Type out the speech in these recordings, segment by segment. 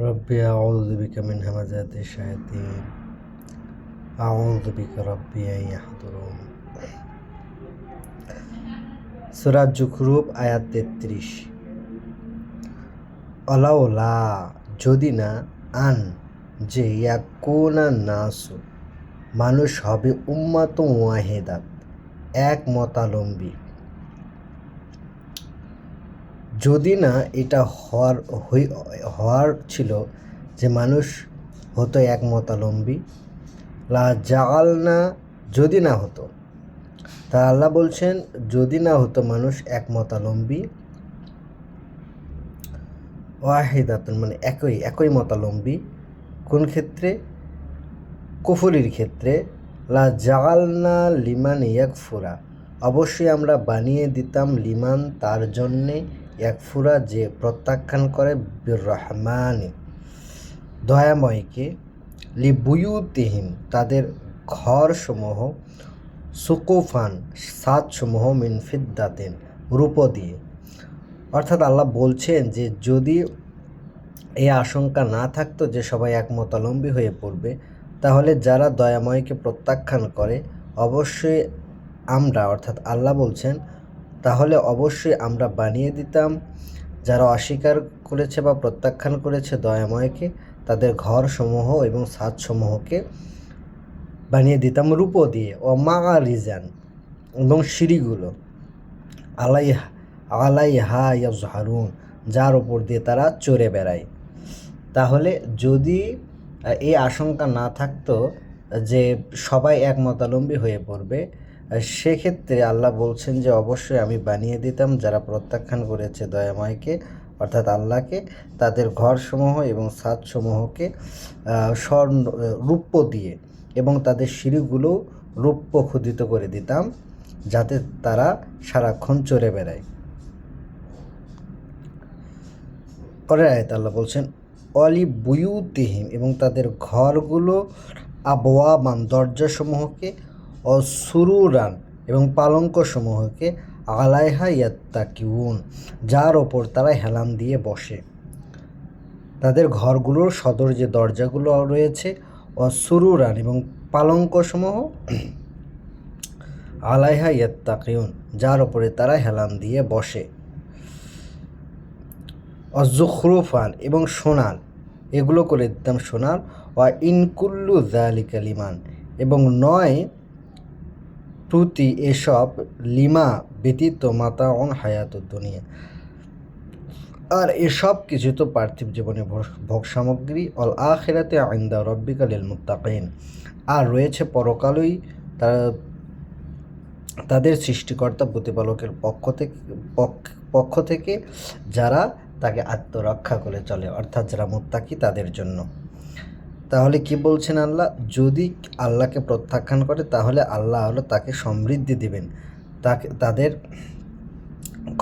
রব্বি আউযু বিকা মিন হামাযাতি শায়াতিন আউযু বিকা রব্বি আন ইয়াহদুরুন। সূরা যুখরুফ আয়াত ৩৩। আলাওলা যদি না আন যে ইয়াকুনা নাসু মানুষ হবে উম্মাতুন ওয়াহিদাত এক মতালম্বী, যদি না এটা হওয়ার ছিল যে মানুষ হতো এক মতালম্বী, লা জাআলনা যদি না হতো, তা আল্লাহ বলছেন যদি না হতো মানুষ এক মতালম্বী, ওয়াহিদাতুন মানে একই মতালম্বী। কোন ক্ষেত্রে? কুফরির ক্ষেত্রে। লা জাআলনা লিমান ইয়াকফুরা অবশ্যই আমরা বানিয়ে দিতাম লিমান তার জন্যে ইয়াকফুরা যে প্রত্যাখ্যান করে বির রহমানি দয়াময়কে, লিবুয়ুতিহিম তাদের ঘরসমূহ, সুকুফান সাদসমূহ মিন ফিদ্দাতিন রূপ দিয়ে। অর্থাৎ আল্লাহ বলছেন যে যদি এই আশঙ্কা না থাকতো যে সবাই একমতালম্বী হয়ে পড়বে, তাহলে যারা দয়াময়কে প্রত্যাখ্যান করে অবশ্যই আমরা, অর্থাৎ আল্লাহ বলছেন তাহলে অবশ্যই আমরা বানিয়ে দিতাম যারা অস্বীকার করেছে বা প্রত্যাখ্যান করেছে দয়াময়কে, তাদের ঘরসমূহ এবং ছাদসমূহকে বানিয়ে দিতাম রূপ দিয়ে। ও মাআরিজান এবং সিঁড়িগুলো, আলাইহা ইয়াজহারুন যার উপর দিয়ে তারা চড়ে বেড়ায়। তাহলে যদি এই আশঙ্কা না থাকতো যে সবাই একমতালম্বী হয়ে পড়বে, সেক্ষেত্রে আল্লাহ বলছেন যে অবশ্যই আমি বানিয়ে দিতাম যারা প্রত্যাখ্যান করেছে দয়াময়কে অর্থাৎ আল্লাহকে, তাদের ঘরসমূহ এবং ছাদসমূহকে রৌপ্য দিয়ে এবং তাদের সিঁড়িগুলো রৌপ্য খোদিত করে দিতাম যাতে তারা সারাক্ষণ চড়ে বেড়ায়। পরের আয়াতে আল্লাহ বলছেন অলি বুয়ুতিহিম এবং তাদের ঘরগুলো, আবওয়াবান দরজাসমূহকে, অসুরুরান এবং পালঙ্কসমূহকে, আলাইহা ইয়াত্তাকিউন যার ওপর তারা হেলান দিয়ে বসে। তাদের ঘরগুলোর সদর যে দরজাগুলো রয়েছে, অসুরুরান এবং পালঙ্কসমূহ, আলাইহা ইয়াত্তাকিউন যার ওপরে তারা হেলান দিয়ে বসে। অজুখরুফান এবং সোনার, এগুলো করে দিতাম সোনার। ওয়া ইনকুল্লু যালিকা লিমান এবং নয় প্রতি এসব, লিমা ব্যতীত মাতাউন হায়াতুদ দুনিয়া আর এসব কিছু তো পার্থিব জীবনে ভোগ সামগ্রী। অল আখিরাতে ইনদা রাব্বিকা লিল মুত্তাকিন আর রয়েছে পরকালই তাদের সৃষ্টিকর্তা প্রতিপালকের পক্ষ থেকে যারা তাকে আত্মরক্ষা করে চলে, অর্থাৎ যারা মুত্তাকি তাদের জন্য। তাহলে কি বলছেন আল্লাহ? যদি আল্লাহকে প্রত্যাখ্যান করে তাহলে আল্লাহ হলো তাকে সমৃদ্ধি দিবেন, তাদের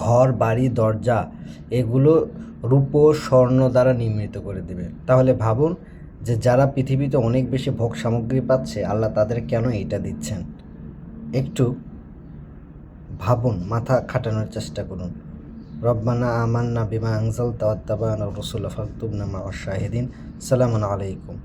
ঘর বাড়ি দরজা এগুলো রূপো স্বর্ণ দ্বারা নির্মিত করে দেবে। তাহলে ভাবুন যে যারা পৃথিবীতে অনেক বেশি ভোগ সামগ্রী পাচ্ছে আল্লাহ তাদের কেন এইটা দিচ্ছেন? একটু ভাবুন, মাথা খাটানোর চেষ্টা করুন। রব্বানা আমান্না বিমা আনজালতা ওয়াত্তাবা'না রাসূলা ফাকতুবনা মা'আশ শাহিদিন। আসসালামু আলাইকুম।